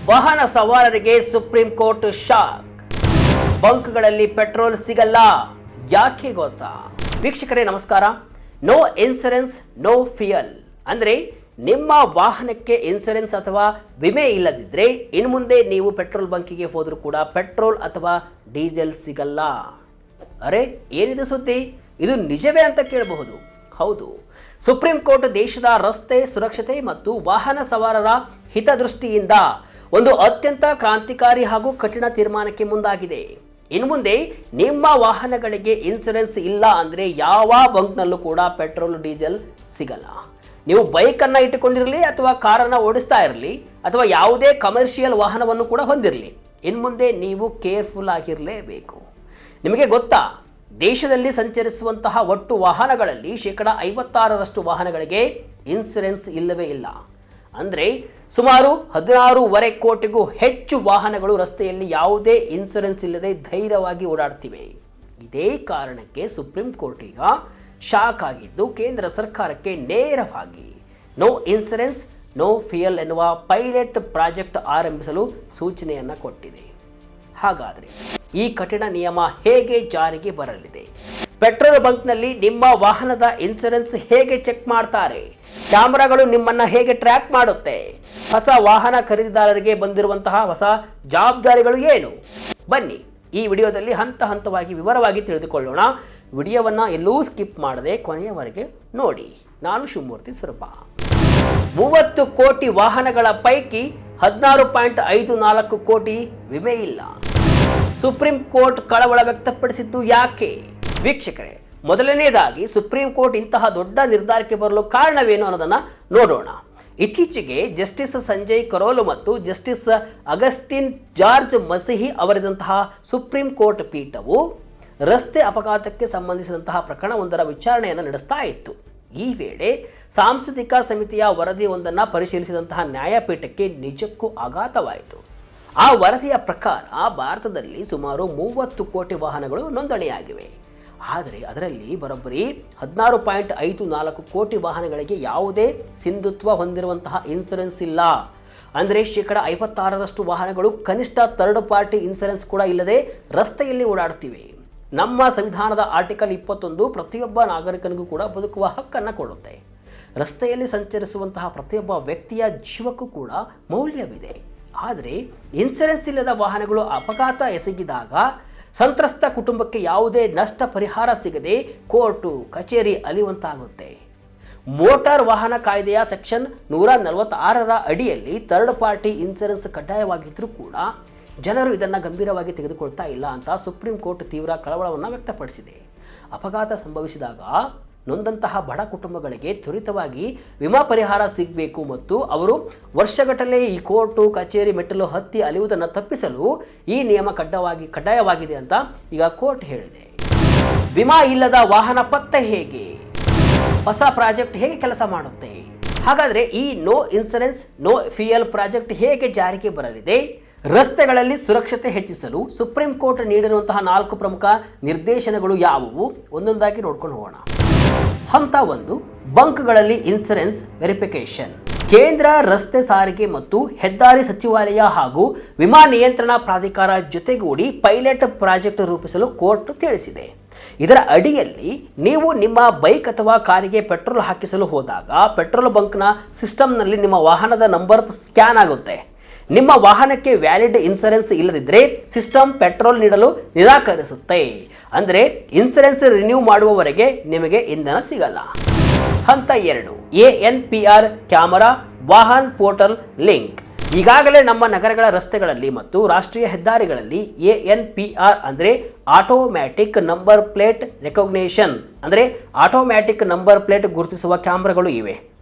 ವಾಹನ ಸವಾರರಿಗೆ supreme court shock. ಬಂಕ್ಗಳಲ್ಲಿ petrol ಸಿಗಲ್ಲ, ಯಾಕೆ ಗೊತ್ತಾ? ವೀಕ್ಷಕರೇ ನಮಸ್ಕಾರ. ನೋ ಇನ್ಸೂರೆನ್ಸ್ ನೋ ಫ್ಯೂಯಲ್ ಅಂದ್ರೆ ನಿಮ್ಮ ವಾಹನಕ್ಕೆ ಇನ್ಸೂರೆನ್ಸ್ ಅಥವಾ ವಿಮೆ ಇಲ್ಲದಿದ್ದರೆ ಇನ್ನು ಮುಂದೆ ನೀವು ಪೆಟ್ರೋಲ್ ಬಂಕಿಗೆ ಹೋದರೂ ಕೂಡ ಪೆಟ್ರೋಲ್ ಅಥವಾ ಡೀಸೆಲ್ ಸಿಗಲ್ಲ. ಅರೆ ಏನಿದು ಸುದ್ದಿ? ಇದು ನಿಜವೇ ಅಂತ ಕೇಳಬಹುದು. ಹೌದು, ಸುಪ್ರೀಂ ಕೋರ್ಟ್ ದೇಶದ ರಸ್ತೆ ಸುರಕ್ಷತೆ ಮತ್ತು ವಾಹನ ಸವಾರರ ಹಿತದೃಷ್ಟಿಯಿಂದ ಒಂದು ಅತ್ಯಂತ ಕ್ರಾಂತಿಕಾರಿ ಹಾಗೂ ಕಠಿಣ ತೀರ್ಮಾನಕ್ಕೆ ಮುಂದಾಗಿದೆ. ಇನ್ನು ಮುಂದೆ ನಿಮ್ಮ ವಾಹನಗಳಿಗೆ ಇನ್ಸೂರೆನ್ಸ್ ಇಲ್ಲ ಅಂದರೆ ಯಾವ ಬಂಕ್ನಲ್ಲೂ ಕೂಡ ಪೆಟ್ರೋಲ್ ಡೀಸೆಲ್ ಸಿಗಲ್ಲ. ನೀವು ಬೈಕನ್ನು ಇಟ್ಟುಕೊಂಡಿರಲಿ ಅಥವಾ ಕಾರನ್ನು ಓಡಿಸ್ತಾ ಇರಲಿ ಅಥವಾ ಯಾವುದೇ ಕಮರ್ಷಿಯಲ್ ವಾಹನವನ್ನು ಕೂಡ ಹೊಂದಿರಲಿ, ಇನ್ನು ಮುಂದೆ ನೀವು ಕೇರ್ಫುಲ್ ಆಗಿರಲೇಬೇಕು. ನಿಮಗೆ ಗೊತ್ತಾ, ದೇಶದಲ್ಲಿ ಸಂಚರಿಸುವಂತಹ ಒಟ್ಟು ವಾಹನಗಳಲ್ಲಿ 56% ವಾಹನಗಳಿಗೆ ಇನ್ಸೂರೆನ್ಸ್ ಇಲ್ಲವೇ ಇಲ್ಲ. ಅಂದರೆ ಸುಮಾರು 16.5 ಕೋಟಿಗೂ ಹೆಚ್ಚು ವಾಹನಗಳು ರಸ್ತೆಯಲ್ಲಿ ಯಾವುದೇ ಇನ್ಸೂರೆನ್ಸ್ ಇಲ್ಲದೆ ಧೈರ್ಯವಾಗಿ ಓಡಾಡ್ತಿವೆ. ಇದೇ ಕಾರಣಕ್ಕೆ ಸುಪ್ರೀಂ ಕೋರ್ಟ್ ಈಗ ಶಾಕ್ ಆಗಿದ್ದು ಕೇಂದ್ರ ಸರ್ಕಾರಕ್ಕೆ ನೇರವಾಗಿ ನೋ ಇನ್ಸೂರೆನ್ಸ್ ನೋ ಫ್ಯೂಯಲ್ ಎನ್ನುವ ಪೈಲಟ್ ಪ್ರಾಜೆಕ್ಟ್ ಆರಂಭಿಸಲು ಸೂಚನೆಯನ್ನು ಕೊಟ್ಟಿದೆ. ಹಾಗಾದರೆ ಈ ಕಠಿಣ ನಿಯಮ ಹೇಗೆ ಜಾರಿಗೆ ಬರಲಿದೆ? ಪೆಟ್ರೋಲ್ ಬಂಕ್ನಲ್ಲಿ ನಿಮ್ಮ ವಾಹನದ ಇನ್ಸೂರೆನ್ಸ್ ಹೇಗೆ ಚೆಕ್ ಮಾಡ್ತಾರೆ? ಕ್ಯಾಮೆರಾಗಳು ನಿಮ್ಮನ್ನ ಹೇಗೆ ಟ್ರ್ಯಾಕ್ ಮಾಡುತ್ತೆ? ಹೊಸ ವಾಹನ ಖರೀದಿದಾರರಿಗೆ ಬಂದಿರುವಂತಹ ಹೊಸ ಜವಾಬ್ದಾರಿಗಳು ಏನು? ಬನ್ನಿ ಈ ವಿಡಿಯೋದಲ್ಲಿ ಹಂತ ಹಂತವಾಗಿ ವಿವರವಾಗಿ ತಿಳಿದುಕೊಳ್ಳೋಣ. ವಿಡಿಯೋವನ್ನು ಎಲ್ಲೂ ಸ್ಕಿಪ್ ಮಾಡದೆ ಕೊನೆಯವರೆಗೆ ನೋಡಿ. ನಾನು ಶಿವಮೂರ್ತಿ ಸುರಪಾ. 30 ಕೋಟಿ ವಾಹನಗಳ ಪೈಕಿ 16.54 ಕೋಟಿ ವಿಮೆ ಇಲ್ಲ. ಸುಪ್ರೀಂ ಕೋರ್ಟ್ ಕಳವಳ ವ್ಯಕ್ತಪಡಿಸಿದ್ದು ಯಾಕೆ? ವೀಕ್ಷಕರೇ, ಮೊದಲನೇದಾಗಿ ಸುಪ್ರೀಂ ಕೋರ್ಟ್ ಇಂತಹ ದೊಡ್ಡ ನಿರ್ಧಾರಕ್ಕೆ ಬರಲು ಕಾರಣವೇನು ಅನ್ನೋದನ್ನು ನೋಡೋಣ. ಇತ್ತೀಚೆಗೆ ಜಸ್ಟಿಸ್ ಸಂಜಯ್ ಕರೋಲ್ ಮತ್ತು ಜಸ್ಟಿಸ್ ಅಗಸ್ಟಿನ್ ಜಾರ್ಜ್ ಮಸಿಹಿ ಅವರಿದಂತಹ ಸುಪ್ರೀಂ ಕೋರ್ಟ್ ಪೀಠವು ರಸ್ತೆ ಅಪಘಾತಕ್ಕೆ ಸಂಬಂಧಿಸಿದಂತಹ ಪ್ರಕರಣವೊಂದರ ವಿಚಾರಣೆಯನ್ನು ನಡೆಸ್ತಾ ಇತ್ತು. ಈ ವೇಳೆ ಸಾಂಸ್ಕೃತಿಕ ಸಮಿತಿಯ ವರದಿಯೊಂದನ್ನು ಪರಿಶೀಲಿಸಿದಂತಹ ನ್ಯಾಯಪೀಠಕ್ಕೆ ನಿಜಕ್ಕೂ ಆಘಾತವಾಯಿತು. ಆ ವರದಿಯ ಪ್ರಕಾರ ಭಾರತದಲ್ಲಿ ಸುಮಾರು 30 ಕೋಟಿ ವಾಹನಗಳು ನೋಂದಣಿಯಾಗಿವೆ. ಆದರೆ ಅದರಲ್ಲಿ ಬರೋಬ್ಬರಿ 16.54 ಕೋಟಿ ವಾಹನಗಳಿಗೆ ಯಾವುದೇ ಸಿಂಧುತ್ವ ಹೊಂದಿರುವಂತಹ ಇನ್ಸೂರೆನ್ಸ್ ಇಲ್ಲ. ಅಂದರೆ 56% ವಾಹನಗಳು ಕನಿಷ್ಠ ಥರ್ಡ್ ಪಾರ್ಟಿ ಇನ್ಸೂರೆನ್ಸ್ ಕೂಡ ಇಲ್ಲದೆ ರಸ್ತೆಯಲ್ಲಿ ಓಡಾಡ್ತಿವೆ. ನಮ್ಮ ಸಂವಿಧಾನದ ಆರ್ಟಿಕಲ್ 21 ಪ್ರತಿಯೊಬ್ಬ ನಾಗರಿಕನಿಗೂ ಕೂಡ ಬದುಕುವ ಹಕ್ಕನ್ನು ಕೊಡುತ್ತೆ. ರಸ್ತೆಯಲ್ಲಿ ಸಂಚರಿಸುವಂತಹ ಪ್ರತಿಯೊಬ್ಬ ವ್ಯಕ್ತಿಯ ಜೀವಕ್ಕೂ ಕೂಡ ಮೌಲ್ಯವಿದೆ. ಆದರೆ ಇನ್ಸೂರೆನ್ಸ್ ಇಲ್ಲದ ವಾಹನಗಳು ಅಪಘಾತ ಎಸಗಿದಾಗ ಸಂತ್ರಸ್ತ ಕುಟುಂಬಕ್ಕೆ ಯಾವುದೇ ನಷ್ಟ ಪರಿಹಾರ ಸಿಗದೆ ಕೋರ್ಟು ಕಚೇರಿ ಅಲಿಯುವಂತಾಗುತ್ತೆ. ಮೋಟಾರ್ ವಾಹನ ಕಾಯ್ದೆಯ ಸೆಕ್ಷನ್ 146ರ ಅಡಿಯಲ್ಲಿ ಥರ್ಡ್ ಪಾರ್ಟಿ ಇನ್ಸೂರೆನ್ಸ್ ಕಡ್ಡಾಯವಾಗಿದ್ದರೂ ಕೂಡ ಜನರು ಇದನ್ನು ಗಂಭೀರವಾಗಿ ತೆಗೆದುಕೊಳ್ತಾ ಇಲ್ಲ ಅಂತ ಸುಪ್ರೀಂ ಕೋರ್ಟ್ ತೀವ್ರ ಕಳವಳವನ್ನು ವ್ಯಕ್ತಪಡಿಸಿದೆ. ಅಪಘಾತ ಸಂಭವಿಸಿದಾಗ ನೊಂದಂತಹ ಬಡ ಕುಟುಂಬಗಳಿಗೆ ತ್ವರಿತವಾಗಿ ವಿಮಾ ಪರಿಹಾರ ಸಿಗಬೇಕು ಮತ್ತು ಅವರು ವರ್ಷಗಟ್ಟಲೆ ಈ ಕೋರ್ಟು ಕಚೇರಿ ಮೆಟ್ಟಲು ಹತ್ತಿ ಅಲಿಯುವುದನ್ನು ತಪ್ಪಿಸಲು ಈ ನಿಯಮ ಕಡ್ಡಾಯವಾಗಿದೆ ಅಂತ ಈಗ ಕೋರ್ಟ್ ಹೇಳಿದೆ. ವಿಮಾ ಇಲ್ಲದ ವಾಹನ ಪತ್ತೆ ಹೇಗೆ? ಹೊಸ ಪ್ರಾಜೆಕ್ಟ್ ಹೇಗೆ ಕೆಲಸ ಮಾಡುತ್ತೆ? ಹಾಗಾದರೆ ಈ no insurance no fuel project ಹೇಗೆ ಜಾರಿಗೆ ಬರಲಿದೆ? ರಸ್ತೆಗಳಲ್ಲಿ ಸುರಕ್ಷತೆ ಹೆಚ್ಚಿಸಲು ಸುಪ್ರೀಂ ಕೋರ್ಟ್ ನೀಡಿರುವಂತಹ 4 ಪ್ರಮುಖ ನಿರ್ದೇಶನಗಳು ಯಾವುವು? ಒಂದೊಂದಾಗಿ ನೋಡ್ಕೊಂಡು ಹೋಗೋಣ. ಹಂತ 1, ಬಂಕ್ಗಳಲ್ಲಿ ಇನ್ಸೂರೆನ್ಸ್ ವೆರಿಫಿಕೇಶನ್. ಕೇಂದ್ರ ರಸ್ತೆ ಸಾರಿಗೆ ಮತ್ತು ಹೆದ್ದಾರಿ ಸಚಿವಾಲಯ ಹಾಗೂ ವಿಮಾ ನಿಯಂತ್ರಣ ಪ್ರಾಧಿಕಾರ ಜೊತೆಗೂಡಿ ಪೈಲಟ್ ಪ್ರಾಜೆಕ್ಟ್ ರೂಪಿಸಲು ಕೋರ್ಟ್ ತಿಳಿಸಿದೆ. ಇದರ ಅಡಿಯಲ್ಲಿ ನೀವು ನಿಮ್ಮ ಬೈಕ್ ಅಥವಾ ಕಾರಿಗೆ ಪೆಟ್ರೋಲ್ ಹಾಕಿಸಲು ಹೋದಾಗ ಪೆಟ್ರೋಲ್ ಬಂಕ್ನ ಸಿಸ್ಟಮ್ನಲ್ಲಿ ನಿಮ್ಮ ವಾಹನದ ನಂಬರ್ ಸ್ಕ್ಯಾನ್ ಆಗುತ್ತೆ. ನಿಮ್ಮ ವಾಹನಕ್ಕೆ ವ್ಯಾಲಿಡ್ ಇನ್ಸೂರೆನ್ಸ್ ಇಲ್ಲದಿದ್ದರೆ ಸಿಸ್ಟಮ್ ಪೆಟ್ರೋಲ್ ನೀಡಲು ನಿರಾಕರಿಸುತ್ತೆ. ಅಂದರೆ ಇನ್ಸೂರೆನ್ಸ್ ರಿನ್ಯೂ ಮಾಡುವವರೆಗೆ ನಿಮಗೆ ಇಂಧನ ಸಿಗಲ್ಲ. ಹಂತ 2, ANPR camera Vahan portal link. ಈಗಾಗಲೇ ನಮ್ಮ ನಗರಗಳ ರಸ್ತೆಗಳಲ್ಲಿ ಮತ್ತು ರಾಷ್ಟ್ರೀಯ ಹೆದ್ದಾರಿಗಳಲ್ಲಿ ANPR ಅಂದರೆ ಆಟೋಮ್ಯಾಟಿಕ್ ನಂಬರ್ ಪ್ಲೇಟ್ ರೆಕಗ್ನೇಷನ್ ಅಂದರೆ ಆಟೋಮ್ಯಾಟಿಕ್ ನಂಬರ್ ಪ್ಲೇಟ್ ಗುರುತಿಸುವ ಕ್ಯಾಮ್ರಾಗಳು ಇವೆ.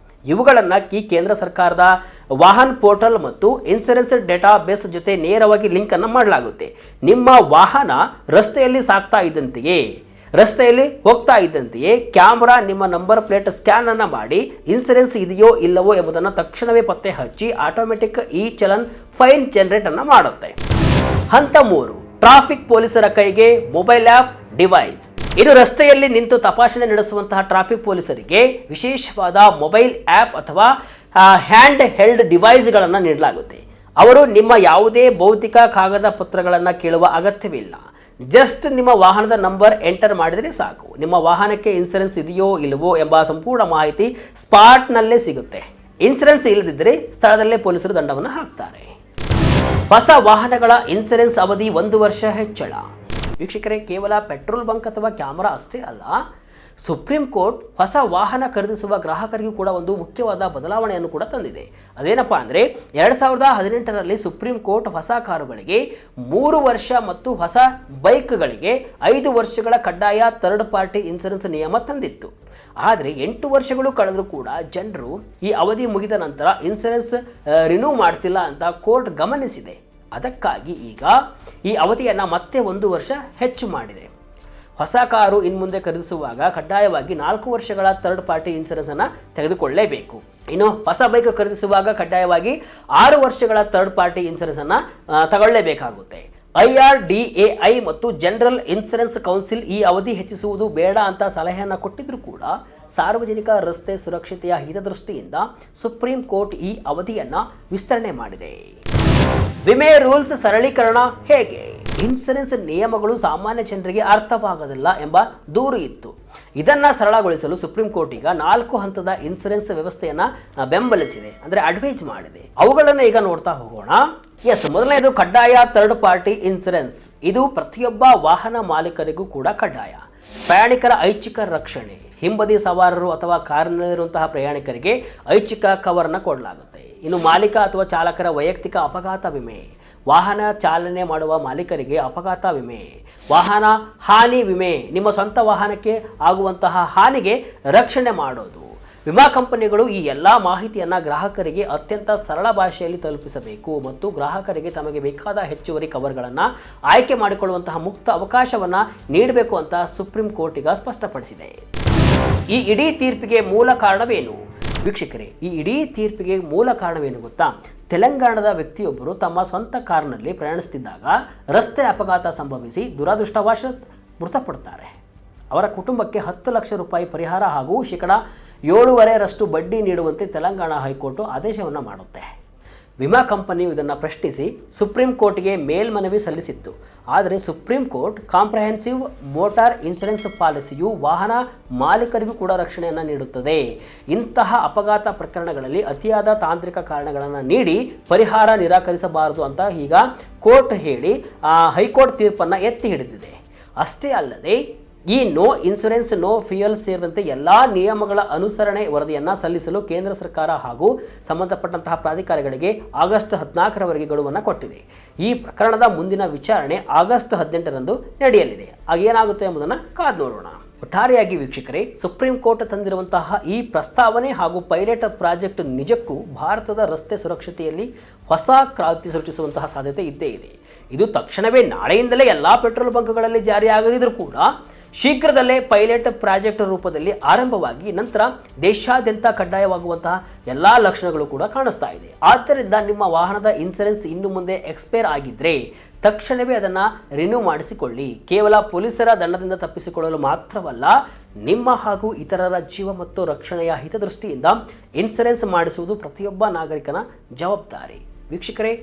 ಇವುಗಳನ್ನು ಕೇಂದ್ರ ಸರ್ಕಾರದ ವಾಹನ್ ಪೋರ್ಟಲ್ ಮತ್ತು ಇನ್ಸೂರೆನ್ಸ್ ಡೇಟಾ ಬೇಸ್ ಜೊತೆ ನೇರವಾಗಿ ಲಿಂಕನ್ನು ಮಾಡಲಾಗುತ್ತೆ. ನಿಮ್ಮ ವಾಹನ ರಸ್ತೆಯಲ್ಲಿ ಹೋಗ್ತಾ ಇದ್ದಂತೆಯೇ ಕ್ಯಾಮ್ರಾ ನಿಮ್ಮ ನಂಬರ್ ಪ್ಲೇಟ್ ಸ್ಕ್ಯಾನ್ ಅನ್ನು ಮಾಡಿ ಇನ್ಸೂರೆನ್ಸ್ ಇದೆಯೋ ಇಲ್ಲವೋ ಎಂಬುದನ್ನು ತಕ್ಷಣವೇ ಪತ್ತೆ ಹಚ್ಚಿ ಆಟೋಮೆಟಿಕ್ ಈ ಚಲನ್ ಫೈನ್ ಜನರೇಟ್ ಅನ್ನು ಮಾಡುತ್ತೆ. ಹಂತ 3, ಟ್ರಾಫಿಕ್ ಪೊಲೀಸರ ಕೈಗೆ ಮೊಬೈಲ್ ಆ್ಯಪ್ ಡಿವೈಸ್. ಇನ್ನು ರಸ್ತೆಯಲ್ಲಿ ನಿಂತು ತಪಾಸಣೆ ನಡೆಸುವಂತಹ ಟ್ರಾಫಿಕ್ ಪೊಲೀಸರಿಗೆ ವಿಶೇಷವಾದ ಮೊಬೈಲ್ ಆ್ಯಪ್ ಅಥವಾ ಹ್ಯಾಂಡ್ ಹೆಲ್ಡ್ ಡಿವೈಸ್ಗಳನ್ನು ನೀಡಲಾಗುತ್ತೆ. ಅವರು ನಿಮ್ಮ ಯಾವುದೇ ಭೌತಿಕ ಕಾಗದ ಪತ್ರಗಳನ್ನು ಕೇಳುವ ಅಗತ್ಯವಿಲ್ಲ. ಜಸ್ಟ್ ನಿಮ್ಮ ವಾಹನದ ನಂಬರ್ ಎಂಟರ್ ಮಾಡಿದರೆ ಸಾಕು. ನಿಮ್ಮ ವಾಹನಕ್ಕೆ ಇನ್ಸೂರೆನ್ಸ್ ಇದೆಯೋ ಇಲ್ಲವೋ ಎಂಬ ಸಂಪೂರ್ಣ ಮಾಹಿತಿ ಸ್ಪಾಟ್ನಲ್ಲೇ ಸಿಗುತ್ತೆ. ಇನ್ಸೂರೆನ್ಸ್ ಇಲ್ಲದಿದ್ದರೆ ಸ್ಥಳದಲ್ಲೇ ಪೊಲೀಸರು ದಂಡವನ್ನು ಹಾಕ್ತಾರೆ. ಹೊಸ ವಾಹನಗಳ ಇನ್ಸೂರೆನ್ಸ್ ಅವಧಿ 1 ವರ್ಷ ಹೆಚ್ಚಳ. ವೀಕ್ಷಕರೇ, ಕೇವಲ ಪೆಟ್ರೋಲ್ ಬಂಕ್ ಅಥವಾ ಕ್ಯಾಮರಾ ಅಷ್ಟೇ ಅಲ್ಲ, ಸುಪ್ರೀಂ ಕೋರ್ಟ್ ಹೊಸ ವಾಹನ ಖರೀದಿಸುವ ಗ್ರಾಹಕರಿಗೂ ಕೂಡ ಒಂದು ಮುಖ್ಯವಾದ ಬದಲಾವಣೆಯನ್ನು ಕೂಡ ತಂದಿದೆ. ಅದೇನಪ್ಪ ಅಂದರೆ 2018ರಲ್ಲಿ ಸುಪ್ರೀಂ ಕೋರ್ಟ್ ಹೊಸ ಕಾರುಗಳಿಗೆ 3 ವರ್ಷ ಮತ್ತು ಹೊಸ ಬೈಕ್ಗಳಿಗೆ 5 ವರ್ಷಗಳ ಕಡ್ಡಾಯ ಥರ್ಡ್ ಪಾರ್ಟಿ ಇನ್ಸೂರೆನ್ಸ್ ನಿಯಮ ತಂದಿತ್ತು. ಆದರೆ 8 ವರ್ಷಗಳು ಕಳೆದರೂ ಕೂಡ ಜನರು ಈ ಅವಧಿ ಮುಗಿದ ನಂತರ ಇನ್ಸೂರೆನ್ಸ್ ರಿನ್ಯೂ ಮಾಡ್ತಿಲ್ಲ ಅಂತ ಕೋರ್ಟ್ ಗಮನಿಸಿದೆ. ಅದಕ್ಕಾಗಿ ಈಗ ಈ ಅವಧಿಯನ್ನು ಮತ್ತೆ 1 ವರ್ಷ ಹೆಚ್ಚು ಮಾಡಿದೆ. ಹೊಸ ಕಾರು ಇನ್ಮುಂದೆ ಖರೀದಿಸುವಾಗ ಕಡ್ಡಾಯವಾಗಿ 4 ವರ್ಷಗಳ ಥರ್ಡ್ ಪಾರ್ಟಿ ಇನ್ಸೂರೆನ್ಸನ್ನು ತೆಗೆದುಕೊಳ್ಳಲೇಬೇಕು. ಇನ್ನು ಹೊಸ ಬೈಕ್ ಖರೀದಿಸುವಾಗ ಕಡ್ಡಾಯವಾಗಿ 6 ವರ್ಷಗಳ ಥರ್ಡ್ ಪಾರ್ಟಿ ಇನ್ಸೂರೆನ್ಸನ್ನು ತಗೊಳ್ಳೇಬೇಕಾಗುತ್ತೆ. IRDAI ಮತ್ತು ಜನರಲ್ ಇನ್ಸೂರೆನ್ಸ್ ಕೌನ್ಸಿಲ್ ಈ ಅವಧಿ ಹೆಚ್ಚಿಸುವುದು ಬೇಡ ಅಂತ ಸಲಹೆಯನ್ನು ಕೊಟ್ಟಿದ್ದರೂ ಕೂಡ ಸಾರ್ವಜನಿಕ ರಸ್ತೆ ಸುರಕ್ಷತೆಯ ಹಿತದೃಷ್ಟಿಯಿಂದ ಸುಪ್ರೀಂ ಕೋರ್ಟ್ ಈ ಅವಧಿಯನ್ನು ವಿಸ್ತರಣೆ ಮಾಡಿದೆ. ವಿಮೆ ರೂಲ್ಸ್ ಸರಳೀಕರಣ ಹೇಗೆ? ಇನ್ಸೂರೆನ್ಸ್ ನಿಯಮಗಳು ಸಾಮಾನ್ಯ ಜನರಿಗೆ ಅರ್ಥವಾಗದಿಲ್ಲ ಎಂಬ ದೂರು ಇತ್ತು. ಇದನ್ನು ಸರಳಗೊಳಿಸಲು ಸುಪ್ರೀಂ ಕೋರ್ಟ್ ಈಗ 4 ಹಂತದ ಇನ್ಸೂರೆನ್ಸ್ ವ್ಯವಸ್ಥೆಯನ್ನು ಬೆಂಬಲಿಸಿದೆ, ಅಂದರೆ ಅಡ್ವೈಸ್ ಮಾಡಿದೆ. ಅವುಗಳನ್ನು ಈಗ ನೋಡ್ತಾ ಹೋಗೋಣ. ಮೊದಲನೇದು ಕಡ್ಡಾಯ ಥರ್ಡ್ ಪಾರ್ಟಿ ಇನ್ಸೂರೆನ್ಸ್. ಇದು ಪ್ರತಿಯೊಬ್ಬ ವಾಹನ ಮಾಲೀಕರಿಗೂ ಕೂಡ ಕಡ್ಡಾಯ. ಪ್ರಯಾಣಿಕರ ಐಚ್ಛಿಕ ರಕ್ಷಣೆ. ಹಿಂಬದಿ ಸವಾರರು ಅಥವಾ ಕಾರಿನಲ್ಲಿರುವಂತಹ ಪ್ರಯಾಣಿಕರಿಗೆ ಐಚ್ಛಿಕ ಕವರ್ನ ಕೊಡಲಾಗುತ್ತೆ. ಇನ್ನು ಮಾಲೀಕ ಅಥವಾ ಚಾಲಕರ ವೈಯಕ್ತಿಕ ಅಪಘಾತ ವಿಮೆ, ವಾಹನ ಚಾಲನೆ ಮಾಡುವ ಮಾಲೀಕರಿಗೆ ಅಪಘಾತ ವಿಮೆ, ವಾಹನ ಹಾನಿ ವಿಮೆ, ನಿಮ್ಮ ಸ್ವಂತ ವಾಹನಕ್ಕೆ ಆಗುವಂತಹ ಹಾನಿಗೆ ರಕ್ಷಣೆ ಮಾಡೋದು. ವಿಮಾ ಕಂಪನಿಗಳು ಈ ಎಲ್ಲ ಮಾಹಿತಿಯನ್ನು ಗ್ರಾಹಕರಿಗೆ ಅತ್ಯಂತ ಸರಳ ಭಾಷೆಯಲ್ಲಿ ತಲುಪಿಸಬೇಕು ಮತ್ತು ಗ್ರಾಹಕರಿಗೆ ತಮಗೆ ಬೇಕಾದ ಹೆಚ್ಚುವರಿ ಕವರ್ಗಳನ್ನು ಆಯ್ಕೆ ಮಾಡಿಕೊಳ್ಳುವಂತಹ ಮುಕ್ತ ಅವಕಾಶವನ್ನು ನೀಡಬೇಕು ಅಂತ ಸುಪ್ರೀಂ ಕೋರ್ಟ್ ಈಗ ಸ್ಪಷ್ಟಪಡಿಸಿದೆ. ಈ ಇಡೀ ತೀರ್ಪಿಗೆ ಮೂಲ ಕಾರಣವೇನು? ವೀಕ್ಷಕರೇ, ಈ ಇಡೀ ತೀರ್ಪಿಗೆ ಮೂಲ ಕಾರಣವೇನು ಗೊತ್ತಾ? ತೆಲಂಗಾಣದ ವ್ಯಕ್ತಿಯೊಬ್ಬರು ತಮ್ಮ ಸ್ವಂತ ಕಾರಿನಲ್ಲಿ ಪ್ರಯಾಣಿಸುತ್ತಿದ್ದಾಗ ರಸ್ತೆ ಅಪಘಾತ ಸಂಭವಿಸಿ ದುರದೃಷ್ಟವಶಾತ್ ಮೃತಪಡುತ್ತಾರೆ. ಅವರ ಕುಟುಂಬಕ್ಕೆ 10 ಲಕ್ಷ ರೂಪಾಯಿ ಪರಿಹಾರ ಹಾಗೂ ಶೇಕಡ 7.5% ಬಡ್ಡಿ ನೀಡುವಂತೆ ತೆಲಂಗಾಣ ಹೈಕೋರ್ಟ್ ಆದೇಶವನ್ನು ಮಾಡುತ್ತೆ. ವಿಮಾ ಕಂಪನಿಯು ಇದನ್ನು ಪ್ರಶ್ನಿಸಿ ಸುಪ್ರೀಂ ಕೋರ್ಟ್ಗೆ ಮೇಲ್ಮನವಿ ಸಲ್ಲಿಸಿತ್ತು. ಆದರೆ supreme court comprehensive motor insurance ಪಾಲಿಸಿಯು ವಾಹನ ಮಾಲೀಕರಿಗೂ ಕೂಡ ರಕ್ಷಣೆಯನ್ನು ನೀಡುತ್ತದೆ. ಇಂತಹ ಅಪಘಾತ ಪ್ರಕರಣಗಳಲ್ಲಿ ಅತಿಯಾದ ತಾಂತ್ರಿಕ ಕಾರಣಗಳನ್ನು ನೀಡಿ ಪರಿಹಾರ ನಿರಾಕರಿಸಬಾರದು ಅಂತ ಈಗ ಕೋರ್ಟ್ ಹೇಳಿ ಹೈಕೋರ್ಟ್ ತೀರ್ಪನ್ನು ಎತ್ತಿ ಹಿಡಿದಿದೆ. ಅಷ್ಟೇ ಅಲ್ಲದೆ ಈ ನೋ ಇನ್ಶೂರೆನ್ಸ್ ನೋ ಫ್ಯೂಯಲ್ ಸೇರಿದಂತೆ ಎಲ್ಲ ನಿಯಮಗಳ ಅನುಸರಣೆ ವರದಿಯನ್ನು ಸಲ್ಲಿಸಲು ಕೇಂದ್ರ ಸರ್ಕಾರ ಹಾಗೂ ಸಂಬಂಧಪಟ್ಟಂತಹ ಪ್ರಾಧಿಕಾರಗಳಿಗೆ ಆಗಸ್ಟ್ 14ರವರೆಗೆ ಗಡುವನ್ನು ಕೊಟ್ಟಿದೆ. ಈ ಪ್ರಕರಣದ ಮುಂದಿನ ವಿಚಾರಣೆ ಆಗಸ್ಟ್ 18ರಂದು ನಡೆಯಲಿದೆ. ಆಗೇನಾಗುತ್ತೆ ಎಂಬುದನ್ನು ಕಾದು ನೋಡೋಣ. ಒಟ್ಟಾರೆಯಾಗಿ ವೀಕ್ಷಕರೇ, ಸುಪ್ರೀಂ ಕೋರ್ಟ್ ತಂದಿರುವಂತಹ ಈ ಪ್ರಸ್ತಾವನೆ ಹಾಗೂ ಪೈಲಟ್ ಪ್ರಾಜೆಕ್ಟ್ ನಿಜಕ್ಕೂ ಭಾರತದ ರಸ್ತೆ ಸುರಕ್ಷತೆಯಲ್ಲಿ ಹೊಸ ಕ್ರಾಂತಿ ಸೃಷ್ಟಿಸುವಂತಹ ಸಾಧ್ಯತೆ ಇದ್ದೇ ಇದೆ. ಇದು ತಕ್ಷಣವೇ ನಾಳೆಯಿಂದಲೇ ಎಲ್ಲ ಪೆಟ್ರೋಲ್ ಬಂಕ್ಗಳಲ್ಲಿ ಜಾರಿಯಾಗದಿದ್ದರೂ ಕೂಡ ಶೀಘ್ರದಲ್ಲೇ ಪೈಲಟ್ ಪ್ರಾಜೆಕ್ಟ್ ರೂಪದಲ್ಲಿ ಆರಂಭವಾಗಿ ನಂತರ ದೇಶಾದ್ಯಂತ ಕಡ್ಡಾಯವಾಗುವಂತಹ ಎಲ್ಲ ಲಕ್ಷಣಗಳು ಕೂಡ ಕಾಣಿಸ್ತಾ ಇದೆ. ಆದ್ದರಿಂದ ನಿಮ್ಮ ವಾಹನದ ಇನ್ಸೂರೆನ್ಸ್ ಇನ್ನು ಮುಂದೆ ಎಕ್ಸ್ಪೈರ್ ಆಗಿದ್ದರೆ ತಕ್ಷಣವೇ ಅದನ್ನು ರಿನ್ಯೂ ಮಾಡಿಸಿಕೊಳ್ಳಿ. ಕೇವಲ ಪೊಲೀಸರ ದಂಡದಿಂದ ತಪ್ಪಿಸಿಕೊಳ್ಳಲು ಮಾತ್ರವಲ್ಲ, ನಿಮ್ಮ ಹಾಗೂ ಇತರರ ಜೀವ ಮತ್ತು ರಕ್ಷಣೆಯ ಹಿತದೃಷ್ಟಿಯಿಂದ ಇನ್ಸೂರೆನ್ಸ್ ಮಾಡಿಸುವುದು ಪ್ರತಿಯೊಬ್ಬ ನಾಗರಿಕನ ಜವಾಬ್ದಾರಿ. ವೀಕ್ಷಕರೇ,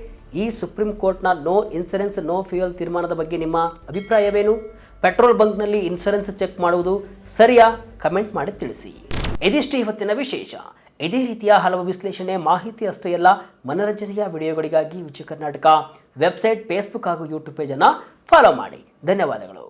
ಈ ಸುಪ್ರೀಂ ಕೋರ್ಟ್ನ ನೋ ಇನ್ಸೂರೆನ್ಸ್ ನೋ ಫ್ಯೂಯಲ್ ತೀರ್ಮಾನದ ಬಗ್ಗೆ ನಿಮ್ಮ ಅಭಿಪ್ರಾಯವೇನು? ಪೆಟ್ರೋಲ್ ಬಂಕ್ನಲ್ಲಿ ಇನ್ಸೂರೆನ್ಸ್ ಚೆಕ್ ಮಾಡುವುದು ಸರಿಯಾ? ಕಮೆಂಟ್ ಮಾಡಿ ತಿಳಿಸಿ. ಇದಿಷ್ಟು ಇವತ್ತಿನ ವಿಶೇಷ. ಇದೇ ರೀತಿಯ ಹಲವು ವಿಶ್ಲೇಷಣೆ, ಮಾಹಿತಿ ಅಷ್ಟೇ ಅಲ್ಲ, ಮನರಂಜನೆಯ ವಿಡಿಯೋಗಳಿಗಾಗಿ ವಿಜಯ ಕರ್ನಾಟಕ ವೆಬ್ಸೈಟ್, ಫೇಸ್ಬುಕ್ ಹಾಗೂ ಯೂಟ್ಯೂಬ್ ಪೇಜನ್ನು ಫಾಲೋ ಮಾಡಿ. ಧನ್ಯವಾದಗಳು.